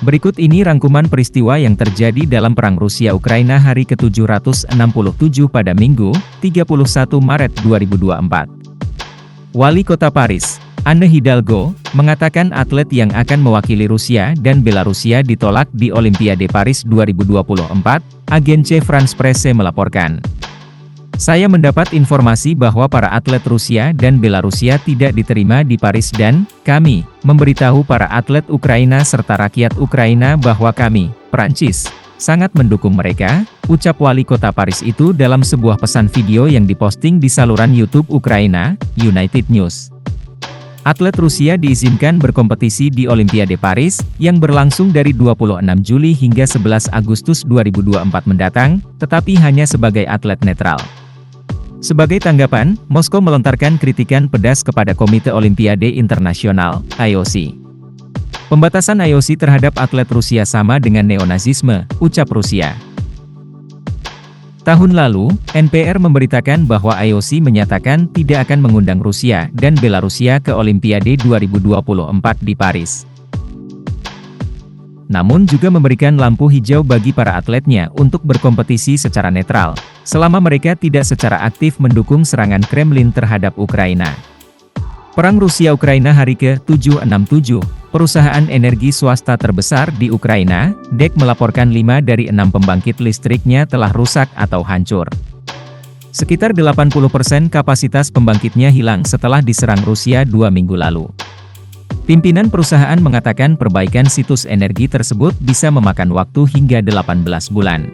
Berikut ini rangkuman peristiwa yang terjadi dalam Perang Rusia-Ukraina hari ke-767 pada Minggu, 31 Maret 2024. Wali Kota Paris, Anne Hidalgo, mengatakan atlet yang akan mewakili Rusia dan Belarusia ditolak di Olimpiade Paris 2024, agensi France Presse melaporkan. Saya mendapat informasi bahwa para atlet Rusia dan Belarusia tidak diterima di Paris dan kami memberitahu para atlet Ukraina serta rakyat Ukraina bahwa kami, Prancis, sangat mendukung mereka, ucap wali kota Paris itu dalam sebuah pesan video yang diposting di saluran YouTube Ukraina, United News. Atlet Rusia diizinkan berkompetisi di Olimpiade Paris, yang berlangsung dari 26 Juli hingga 11 Agustus 2024 mendatang, tetapi hanya sebagai atlet netral. Sebagai tanggapan, Moskow melontarkan kritikan pedas kepada Komite Olimpiade Internasional, IOC. Pembatasan IOC terhadap atlet Rusia sama dengan neonazisme, ucap Rusia. Tahun lalu, NPR memberitakan bahwa IOC menyatakan tidak akan mengundang Rusia dan Belarusia ke Olimpiade 2024 di Paris. Namun juga memberikan lampu hijau bagi para atletnya untuk berkompetisi secara netral, selama mereka tidak secara aktif mendukung serangan Kremlin terhadap Ukraina. Perang Rusia-Ukraina hari ke-767, perusahaan energi swasta terbesar di Ukraina, DEK melaporkan 5 dari 6 pembangkit listriknya telah rusak atau hancur. Sekitar 80% kapasitas pembangkitnya hilang setelah diserang Rusia 2 minggu lalu. Pimpinan perusahaan mengatakan perbaikan situs energi tersebut bisa memakan waktu hingga 18 bulan.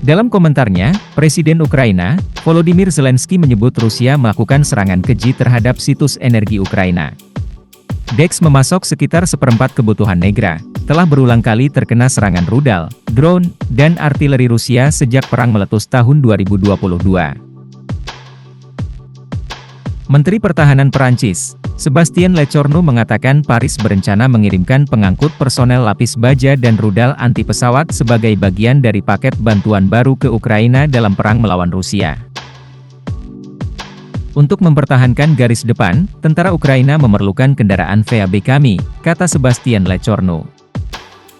Dalam komentarnya, Presiden Ukraina, Volodymyr Zelensky menyebut Rusia melakukan serangan keji terhadap situs energi Ukraina. DEX memasok sekitar seperempat kebutuhan Negra, telah berulang kali terkena serangan rudal, drone, dan artileri Rusia sejak perang meletus tahun 2022. Menteri Pertahanan Perancis, Sébastien Lecornu mengatakan Paris berencana mengirimkan pengangkut personel lapis baja dan rudal anti pesawat sebagai bagian dari paket bantuan baru ke Ukraina dalam perang melawan Rusia. Untuk mempertahankan garis depan, tentara Ukraina memerlukan kendaraan VAB kami, kata Sébastien Lecornu.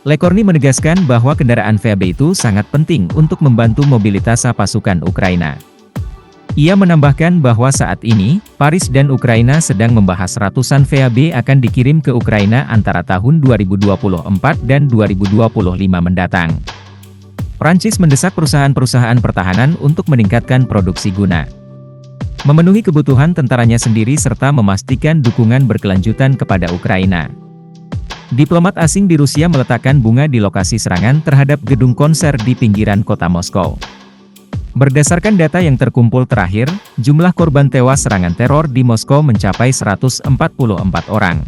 Lecornu menegaskan bahwa kendaraan VAB itu sangat penting untuk membantu mobilitas pasukan Ukraina. Ia menambahkan bahwa saat ini, Paris dan Ukraina sedang membahas ratusan VAB akan dikirim ke Ukraina antara tahun 2024 dan 2025 mendatang. Prancis mendesak perusahaan-perusahaan pertahanan untuk meningkatkan produksi guna memenuhi kebutuhan tentaranya sendiri serta memastikan dukungan berkelanjutan kepada Ukraina. Diplomat asing di Rusia meletakkan bunga di lokasi serangan terhadap gedung konser di pinggiran kota Moskow. Berdasarkan data yang terkumpul terakhir, jumlah korban tewas serangan teror di Moskow mencapai 144 orang.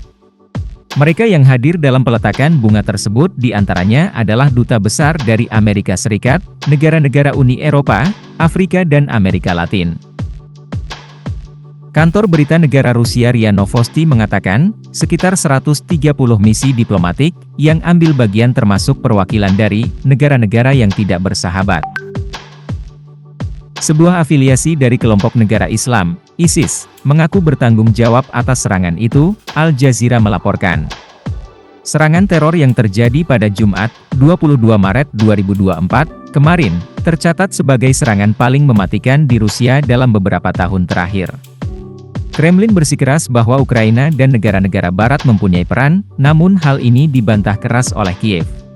Mereka yang hadir dalam peletakan bunga tersebut diantaranya adalah duta besar dari Amerika Serikat, negara-negara Uni Eropa, Afrika dan Amerika Latin. Kantor berita negara Rusia RIA Novosti mengatakan, sekitar 130 misi diplomatik, yang ambil bagian termasuk perwakilan dari negara-negara yang tidak bersahabat. Sebuah afiliasi dari kelompok negara Islam, ISIS, mengaku bertanggung jawab atas serangan itu, Al Jazeera melaporkan. Serangan teror yang terjadi pada Jumat, 22 Maret 2024, kemarin, tercatat sebagai serangan paling mematikan di Rusia dalam beberapa tahun terakhir. Kremlin bersikeras bahwa Ukraina dan negara-negara Barat mempunyai peran, namun hal ini dibantah keras oleh Kiev.